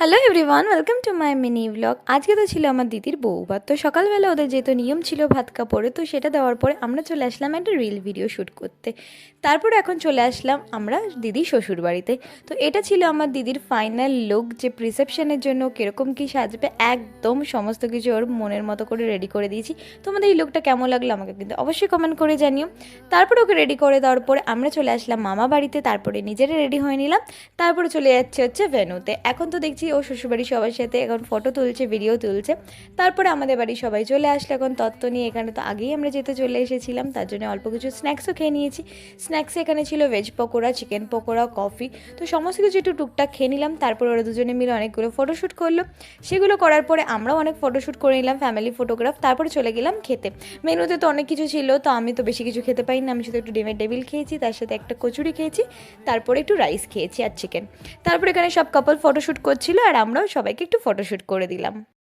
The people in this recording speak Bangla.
Hello everyone, welcome to my mini blog. আজকে তো ছিল আমার দিদির বউভাত, তো সকালবেলা ওদের যেহেতু নিয়ম ছিল ভাত কাপড়ে, তো সেটা দেওয়ার পরে আমরা চলে আসলাম একটা রিল ভিডিও শ্যুট করতে। তারপরে এখন চলে আসলাম আমরা দিদির শ্বশুর বাড়িতে। তো এটা ছিল আমার দিদির ফাইনাল লুক, যে রিসেপশনের জন্য কীরকম কী সাজবে, একদম সমস্ত কিছু ওর মনের মতো করে রেডি করে দিয়েছি। তোমাদের এই লুকটা কেমন লাগলো আমাকে কিন্তু অবশ্যই কমেন্ট করে জানিও। তারপরে ওকে রেডি করে দেওয়ার পরে আমরা চলে আসলাম মামা বাড়িতে, তারপরে নিজেরা রেডি হয়ে নিলাম। তারপরে চলে যাচ্ছে হচ্ছে ভেন্যুতে। এখন তো দেখছি ও শ্বশুরবাড়ির সবার সাথে এখন ফটো তুলছে, ভিডিও তুলছে। তারপরে আমাদের বাড়ি সবাই চলে আসলো এখন তত্ত্ব নিয়ে। এখানে তো আগেই আমরা যেতে চলে এসেছিলাম, তার জন্য অল্প কিছু স্ন্যাক্সও খেয়ে নিয়েছি। স্ন্যাক্সে এখানে ছিল veg pakora, chicken pakora, coffee. তো সমস্ত কিছু একটু টুকটাক খেয়ে নিলাম। তারপর ওরা দুজনে মিলে অনেকগুলো ফটোশ্যুট করলো। সেগুলো করার পরে আমরাও অনেক ফটোশ্যুট করে নিলাম, ফ্যামিলি ফটোগ্রাফ। তারপরে চলে গেলাম খেতে। মেনুতে তো অনেক কিছু ছিল, তো আমি তো বেশি কিছু খেতে পারি না, আমি শুধু একটু ডিমের টেবিল খেয়েছি, তার সাথে একটা কচুরি খেয়েছি, তারপরে একটু রাইস খেয়েছি আর চিকেন। তারপরে এখানে সব কাপল ফটোশ্যুট করছিল আর আমরাও সবাইকে একটু ফটোশ্যুট করে দিলাম।